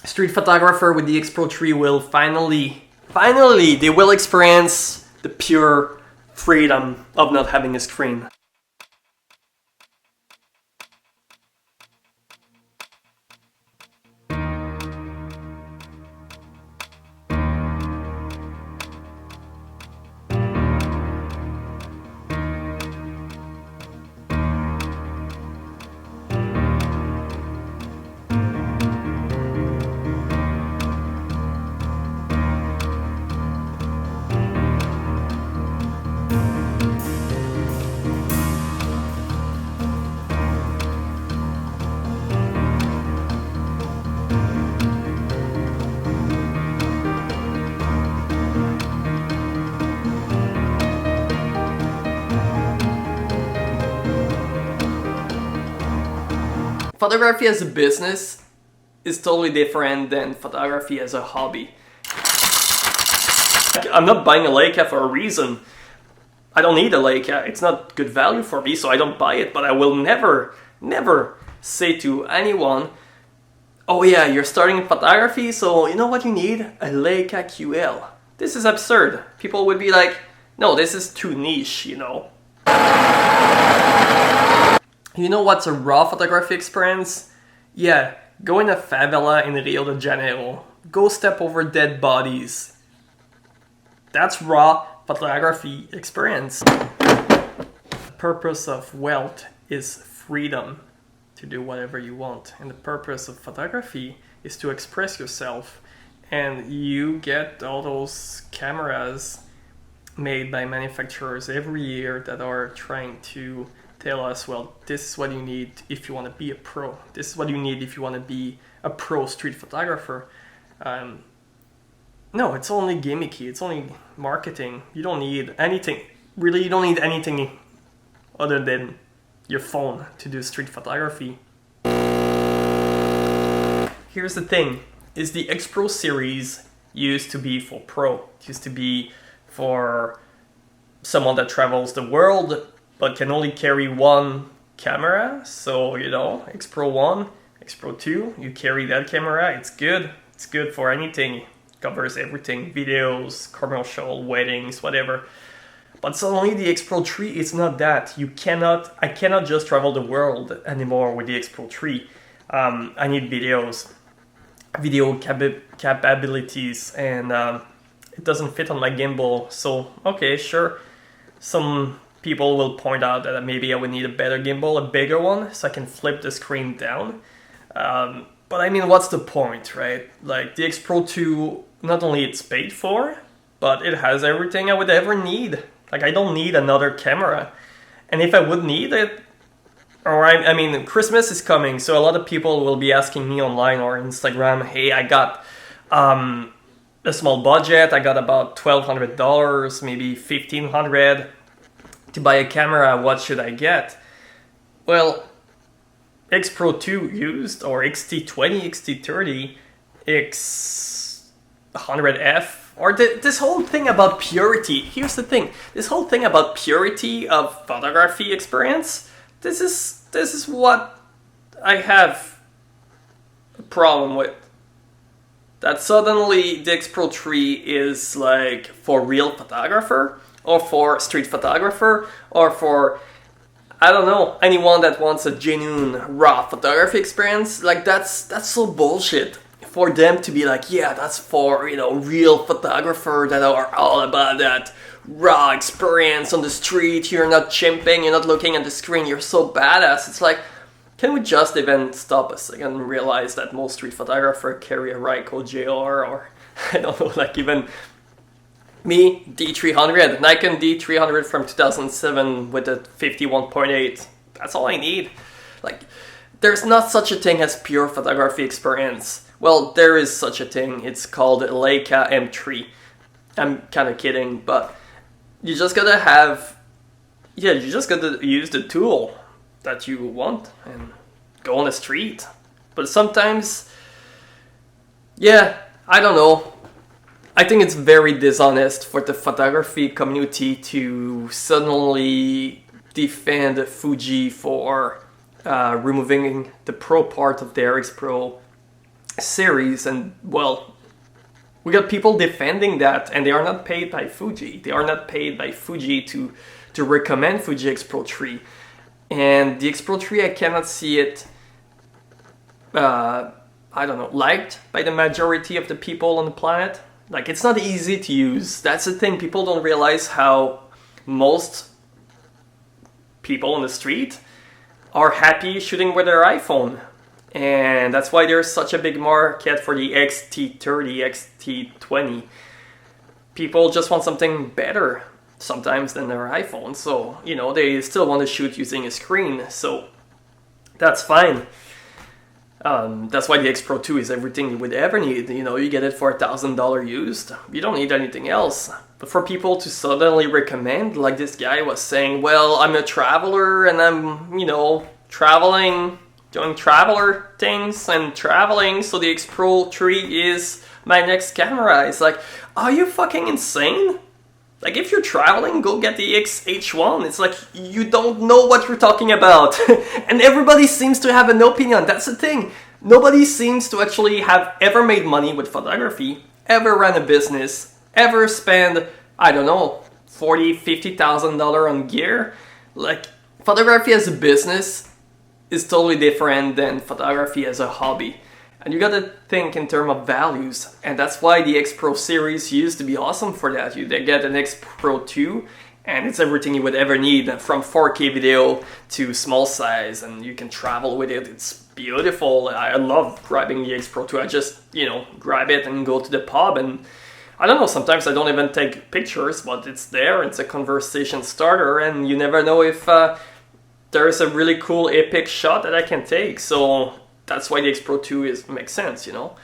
street photographer with the X Pro 3 will finally, they will experience the pure freedom of not having a screen. Photography as a business is totally different than photography as a hobby. I'm not buying a Leica for a reason. I don't need a Leica. It's not good value for me, so I don't buy it. But I will never say to anyone, oh yeah, you're starting in photography, so you know what you need? A Leica QL. This is absurd. People would be like, no, this is too niche, you know. You know what's a raw photography experience? Yeah, go in a favela in Rio de Janeiro. Go step over dead bodies. That's raw photography experience. The purpose of wealth is freedom to do whatever you want. And the purpose of photography is to express yourself. And you get all those cameras made by manufacturers every year that are trying to tell us, well, this is what you need if you want to be a pro. This is what you need if you want to be a pro street photographer. No, it's only gimmicky. It's only marketing. You don't need anything. Really, you don't need anything other than your phone to do street photography. Here's the thing, is the X Pro series used to be for pro. It used to be for someone that travels the world but can only carry one camera. So, you know, X Pro 1, X Pro 2, you carry that camera, it's good. It's good for anything. It covers everything, videos, commercial, weddings, whatever. But suddenly the X Pro 3 is not that. I cannot just travel the world anymore with the X Pro 3. I need video capabilities, and it doesn't fit on my gimbal. So, okay, sure. Some people will point out that maybe I would need a better gimbal, a bigger one, so I can flip the screen down. But I mean, what's the point, right? Like, the X Pro 2, not only it's paid for, but it has everything I would ever need. Like, I don't need another camera. And if I would need it, I mean, Christmas is coming, so a lot of people will be asking me online or Instagram, hey, I got a small budget, I got about $1,200, maybe $1,500 to buy a camera, what should I get? Well, X Pro 2 used, or XT20, XT30, X100F, or this whole thing about purity. Here's the thing, this whole thing about purity of photography experience, this is what I have a problem with. That suddenly the X Pro 3 is like for real photographer, or for street photographer, or for, I don't know, anyone that wants a genuine raw photography experience. Like, that's so bullshit. For them to be like, yeah, that's for, you know, real photographer that are all about that raw experience on the street. You're not chimping, you're not looking at the screen, you're so badass. It's like, can we just even stop a second and realize that most street photographers carry a Ryko JR, or I don't know, like even me, D300, Nikon D300 from 2007 with a 51.8. That's all I need. Like, there's not such a thing as pure photography experience. Well, there is such a thing. It's called Leica M3. I'm kind of kidding, but you just gotta have, you just gotta use the tool that you want and go on the street. But sometimes, yeah, I don't know. I think it's very dishonest for the photography community to suddenly defend Fuji for removing the pro part of their X Pro series, and well, we got people defending that, and they are not paid by Fuji. They are not paid by Fuji to recommend Fuji X Pro 3. And the X Pro 3, I cannot see it, I don't know, liked by the majority of the people on the planet. Like, it's not easy to use. That's the thing. People don't realize how most people on the street are happy shooting with their iPhone. And that's why there's such a big market for the XT30, XT20. People just want something better sometimes than their iPhone. So, you know, they still want to shoot using a screen. So that's fine. That's why the X Pro 2 is everything you would ever need. You know, you get it for $1,000 used. You don't need anything else. But for people to suddenly recommend, like this guy was saying, well, I'm a traveler and I'm, you know, traveling, doing traveler things and traveling, so the X Pro 3 is my next camera. It's like, are you fucking insane? Like, if you're traveling, go get the XH1. It's like, you don't know what you're talking about. And everybody seems to have an opinion. That's the thing. Nobody seems to actually have ever made money with photography, ever ran a business, ever spend, I don't know, $40,000, $50,000 on gear. Like, photography as a business is totally different than photography as a hobby. And you gotta think in terms of values, and that's why the X Pro series used to be awesome for that. You get an X Pro 2, and it's everything you would ever need, from 4K video to small size, and you can travel with it. It's beautiful. I love grabbing the X Pro 2. I just, you know, grab it and go to the pub, and I don't know, sometimes I don't even take pictures, but it's there, it's a conversation starter, and you never know if there's a really cool epic shot that I can take. So that's why the X Pro 2 makes sense, you know.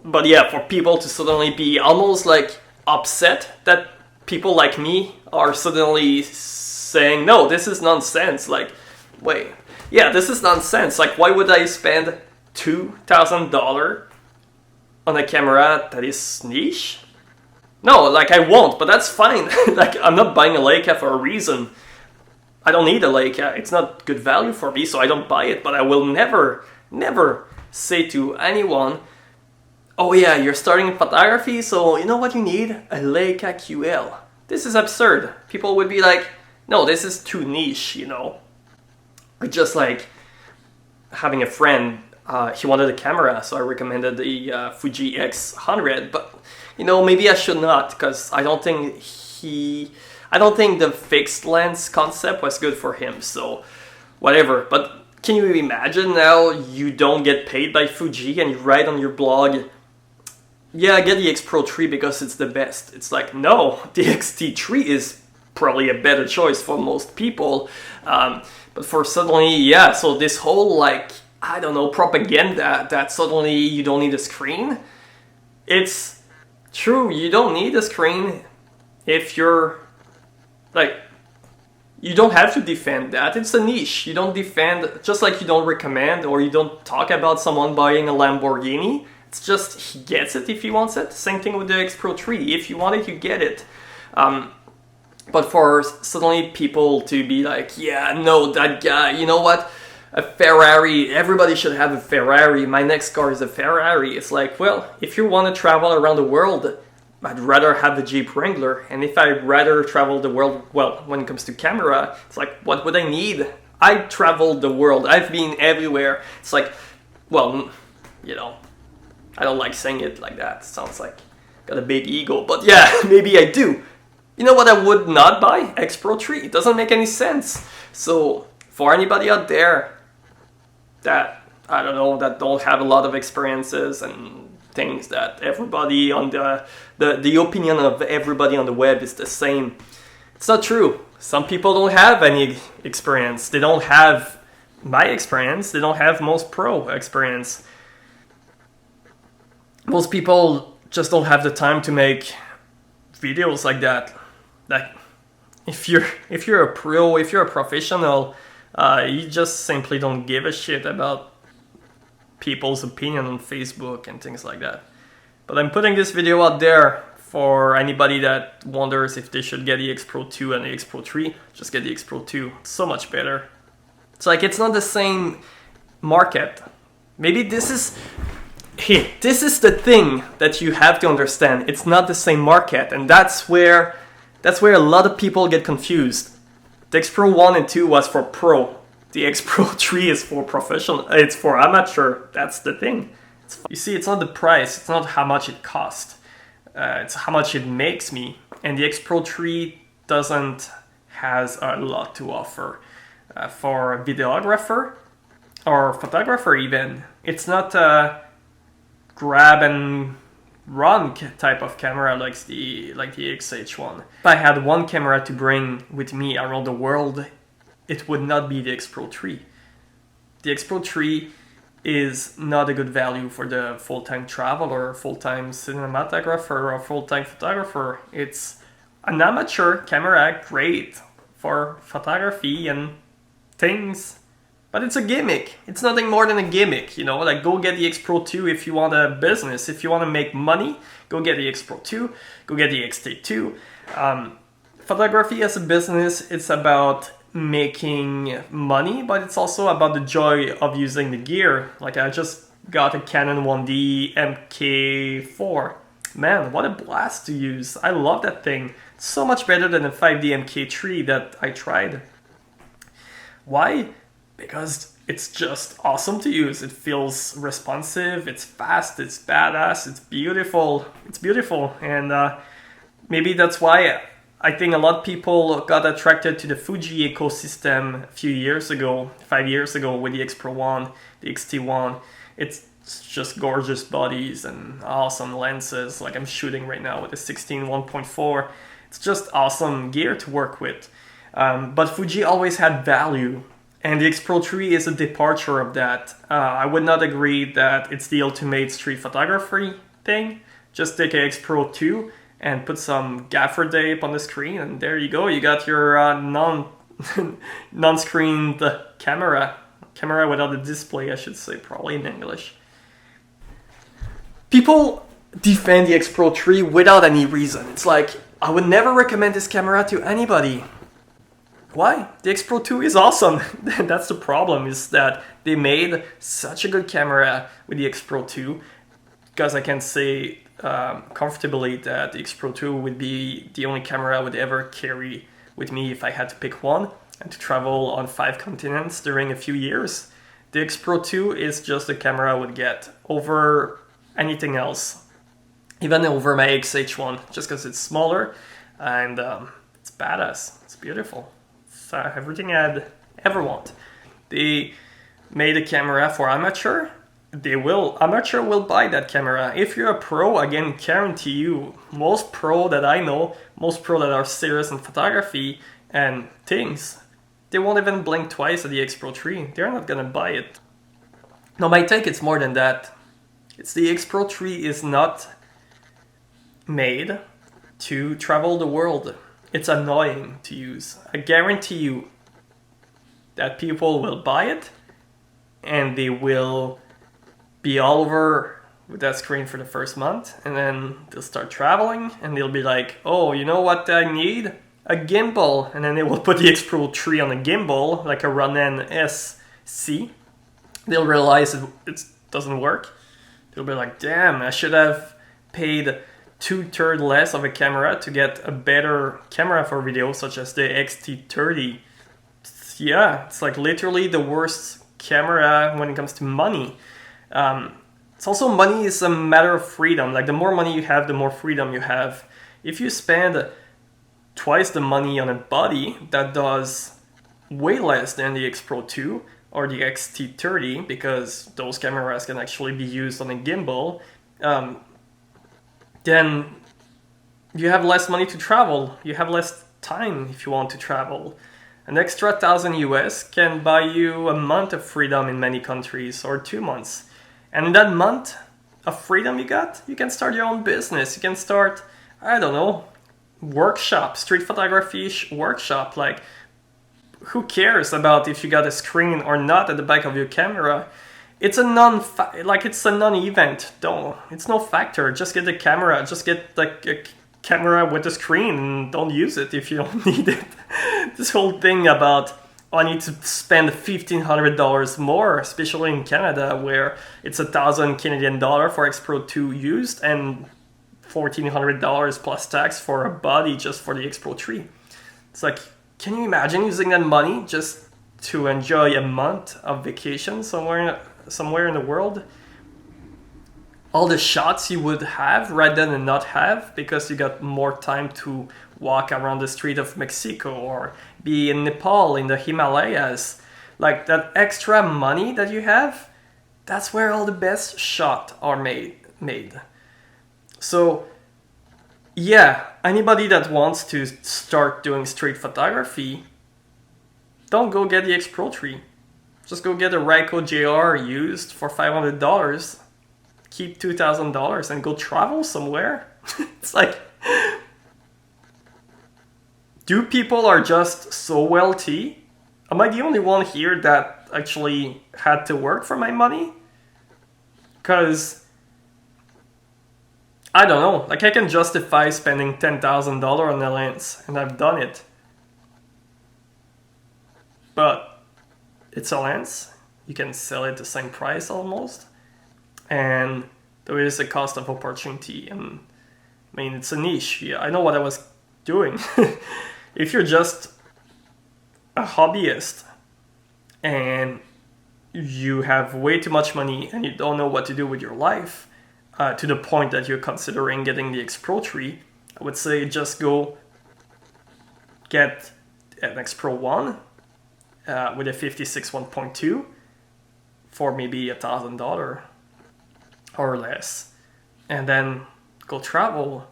But yeah, for people to suddenly be almost like upset that people like me are suddenly saying, no, this is nonsense. Like, wait, yeah, this is nonsense. Like, why would I spend $2,000 on a camera that is niche? No, like, I won't, but that's fine. Like, I'm not buying a Leica for a reason. I don't need a Leica, it's not good value for me, so I don't buy it. But I will never, never say to anyone, oh yeah, you're starting photography, so you know what you need? A Leica QL. This is absurd. People would be like, no, this is too niche, you know. Or just like having a friend, he wanted a camera, so I recommended the Fuji X100, but you know, maybe I should not, because I don't think the fixed lens concept was good for him, so whatever. But can you imagine now you don't get paid by Fuji and you write on your blog, yeah, get the X Pro 3 because it's the best. It's like, no, the XT3 is probably a better choice for most people. But for suddenly, yeah, so this whole, like, I don't know, propaganda that suddenly you don't need a screen. It's true, you don't need a screen if you're, like, you don't have to defend that. It's a niche. You don't defend, just like you don't recommend or you don't talk about someone buying a Lamborghini. It's just, he gets it if he wants it. Same thing with the X Pro 3. If you want it, you get it. But for suddenly people to be like, yeah, no, that guy, you know what? A Ferrari, everybody should have a Ferrari. My next car is a Ferrari. It's like, well, if you want to travel around the world, I'd rather have the Jeep Wrangler. And if I'd rather travel the world, well, when it comes to camera, it's like, what would I need? I traveled the world. I've been everywhere. It's like, well, you know, I don't like saying it like that. It sounds like got a big ego. But yeah, maybe I do. You know what I would not buy? X Pro 3. It doesn't make any sense. So for anybody out there that, I don't know, that don't have a lot of experiences and things that everybody on the opinion of everybody on the web is the same. It's not true. Some people don't have any experience. They don't have my experience. They don't have most pro experience. Most people just don't have the time to make videos like that. Like, if you're a pro, if you're a professional, you just simply don't give a shit about people's opinion on Facebook and things like that. But I'm putting this video out there for anybody that wonders if they should get the X Pro 2 and the X Pro 3. Just get the X Pro 2. It's so much better. It's like, it's not the same market. Maybe this is the thing that you have to understand. It's not the same market, and that's where a lot of people get confused. The X Pro 1 and 2 was for pro. The X Pro 3 is for professional. It's for amateur. That's the thing. You see, it's not the price. It's not how much it costs. It's how much it makes me. And the X Pro 3 has a lot to offer for a videographer or photographer even. It's not a grab and run type of camera like the XH1. If I had one camera to bring with me around the world, it would not be the X Pro 3. The X Pro 3 is not a good value for the full-time traveler, full-time cinematographer, or full-time photographer. It's an amateur camera, great for photography and things, but it's a gimmick. It's nothing more than a gimmick, you know, like go get the X Pro 2 if you want a business. If you want to make money, go get the X Pro 2, go get the X-T2. Photography as a business, it's about making money, but it's also about the joy of using the gear. Like I just got a Canon 1D MK4. Man, what a blast to use. I love that thing. It's so much better than the 5D MK3 that I tried. Why? Because it's just awesome to use. It feels responsive, it's fast, it's badass, it's beautiful. It's beautiful, and maybe that's why I think a lot of people got attracted to the Fuji ecosystem a few years ago, 5 years ago, with the X Pro 1, the X-T1. It's just gorgeous bodies and awesome lenses, like I'm shooting right now with a 16 1.4. It's just awesome gear to work with. But Fuji always had value, and the X Pro 3 is a departure of that. I would not agree that it's the ultimate street photography thing. Just take a X Pro 2 and put some gaffer tape on the screen, and there you go. You got your non-screened camera without a display, I should say, probably in English. People defend the X Pro 3 without any reason. It's like, I would never recommend this camera to anybody. Why? The X Pro 2 is awesome. That's the problem, is that they made such a good camera with the X Pro 2, because I can say comfortably that the X Pro 2 would be the only camera I would ever carry with me if I had to pick one and to travel on 5 continents during a few years. The X Pro 2 is just a camera I would get over anything else, even over my XH1, just because it's smaller and it's badass, it's beautiful. It's everything I'd ever want. They made a camera for amateur. Amateur will buy that camera. If you're a pro, again, guarantee you, most pro that I know, most pro that are serious in photography and things, they won't even blink twice at the X Pro 3. They're not gonna buy it. No, my take, it's more than that. It's the X Pro 3 is not made to travel the world. It's annoying to use. I guarantee you that people will buy it and they will be all over with that screen for the first month, and then they'll start traveling and they'll be like, oh, you know what I need? A gimbal. And then they will put the X Pro 3 on a gimbal, like a Ronin SC. They'll realize it doesn't work. They'll be like, damn, I should have paid 2/3 less of a camera to get a better camera for video, such as the X-T30. Yeah, it's like literally the worst camera when it comes to money. It's also, money is a matter of freedom. Like the more money you have, the more freedom you have. If you spend twice the money on a body that does way less than the X Pro 2 or the X-T30, because those cameras can actually be used on a gimbal, then you have less money to travel. You have less time if you want to travel. An extra $1,000 US can buy you a month of freedom in many countries, or 2 months. And in that month of freedom you got, you can start your own business. You can start, I don't know, workshop, street photography workshop. Like, who cares about if you got a screen or not at the back of your camera? It's a non-event. It's no factor. Just get the camera. Just get like a camera with a screen and don't use it if you don't need it. This whole thing about I need to spend $1,500 more, especially in Canada, where it's 1,000 Canadian dollar for X Pro 2 used and $1,400 plus tax for a body just for the X Pro 3. It's like, can you imagine using that money just to enjoy a month of vacation somewhere in the world? All the shots you would have rather than not have because you got more time to walk around the street of Mexico or be in Nepal in the Himalayas. Like that extra money that you have, that's where all the best shots are made. So yeah, anybody that wants to start doing street photography, don't go get the X Pro 3. Just go get a Ryko JR used for $500. Keep $2,000 and go travel somewhere. It's like, do people are just so wealthy? Am I the only one here that actually had to work for my money? Because I don't know, like I can justify spending $10,000 on a lens, and I've done it. But it's a lens, you can sell it the same price almost. And there is a cost of opportunity, and I mean, it's a niche. Yeah, I know what I was doing. If you're just a hobbyist and you have way too much money and you don't know what to do with your life, to the point that you're considering getting the X Pro 3, I would say just go get an X Pro 1 with a 56 1.2 for maybe $1,000 or less, and then go travel.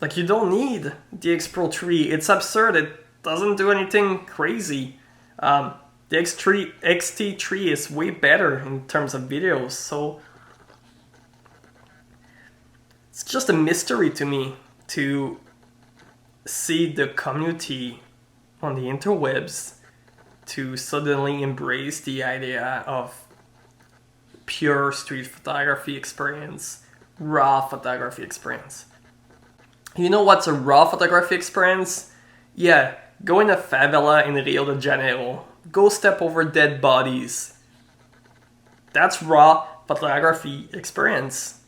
Like, you don't need the X Pro 3. It's absurd. It doesn't do anything crazy. The XT3 is way better in terms of videos, so it's just a mystery to me to see the community on the interwebs to suddenly embrace the idea of pure street photography experience, raw photography experience. You know what's a raw photography experience? Yeah, go in a favela in Rio de Janeiro. Go step over dead bodies. That's raw photography experience.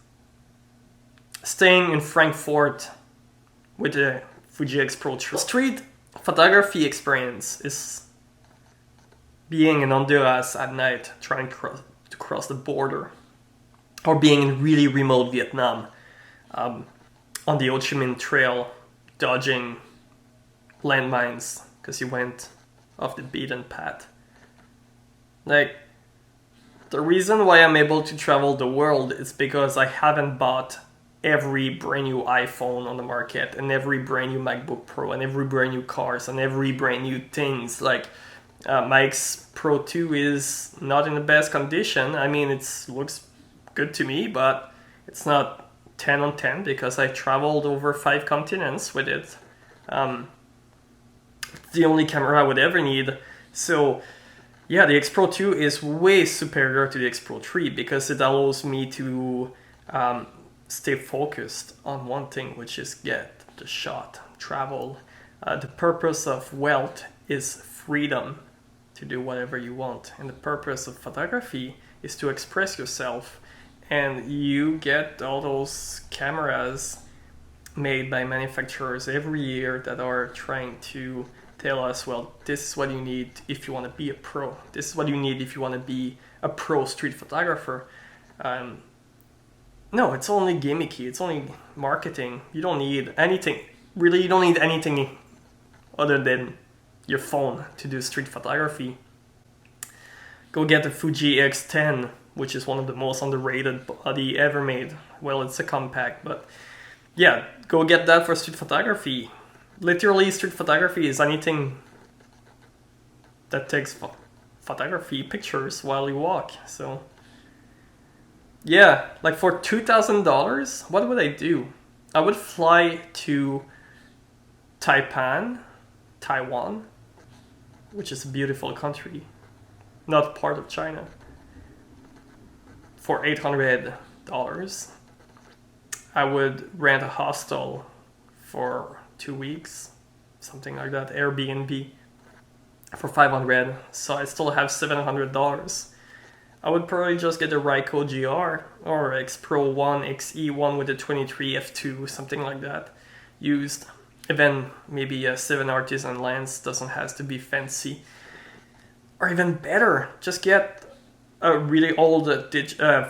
Staying in Frankfurt with the Fuji X Pro 3. Street photography experience is being in Honduras at night trying to cross the border, or being in really remote Vietnam on the Ho Chi Minh Trail dodging landmines because you went off the beaten path. Like, the reason why I'm able to travel the world is because I haven't bought every brand new iPhone on the market and every brand new MacBook Pro and every brand new cars and every brand new things. Like, my X Pro 2 is not in the best condition. I mean, it looks good to me, but it's not 10 on 10 because I traveled over 5 continents with it. It's the only camera I would ever need. So yeah, the X Pro 2 is way superior to the X Pro 3 because it allows me to stay focused on one thing, which is get the shot, travel. The purpose of wealth is freedom to do whatever you want, and the purpose of photography is to express yourself. And you get all those cameras made by manufacturers every year that are trying to tell us, well, this is what you need if you want to be a pro. This is what you need if you want to be a pro street photographer. No, it's only gimmicky. It's only marketing. You don't need anything. Really, you don't need anything other than your phone to do street photography. Go get the Fuji X10, which is one of the most underrated body ever made. Well, it's a compact, but yeah, go get that for street photography. Literally, street photography is anything that takes photography pictures while you walk. So yeah, like for $2,000, what would I do? I would fly to Taiwan, which is a beautiful country, not part of China, for $800. I would rent a hostel for 2 weeks, something like that, Airbnb. for 500, so I still have $700. I would probably just get a Ryko GR or X Pro 1, XE1 with a 23 f2, something like that, used. And then maybe a 7 artisan lens, doesn't have to be fancy. Or even better, just get a really old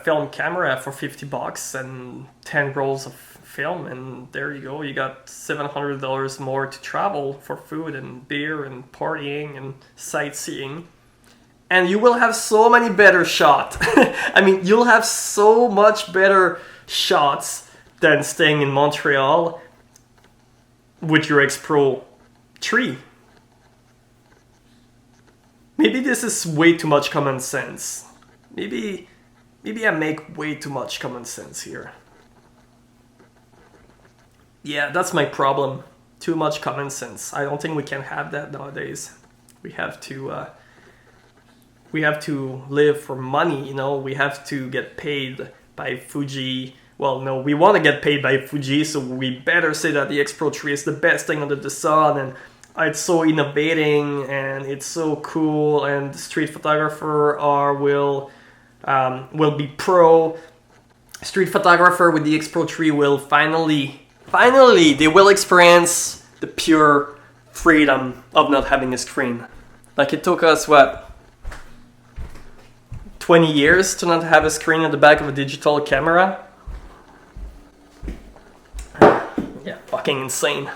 film camera for $50 and 10 rolls of film, and there you go. You got $700 more to travel for food and beer and partying and sightseeing. And you will have so many better shots. I mean, you'll have so much better shots than staying in Montreal with your X Pro 3. Maybe this is way too much common sense. Maybe I make way too much common sense here. Yeah, that's my problem. Too much common sense. I don't think we can have that nowadays. We have to live for money, you know. We have to get paid by Fuji. Well, no, we want to get paid by Fuji, so we better say that the X Pro 3 is the best thing under the sun, and it's so innovating, and it's so cool, and the street photographer will be pro. Street photographer with the X Pro 3 will finally, they will experience the pure freedom of not having a screen. Like, it took us, 20 years to not have a screen at the back of a digital camera? Yeah, fucking insane.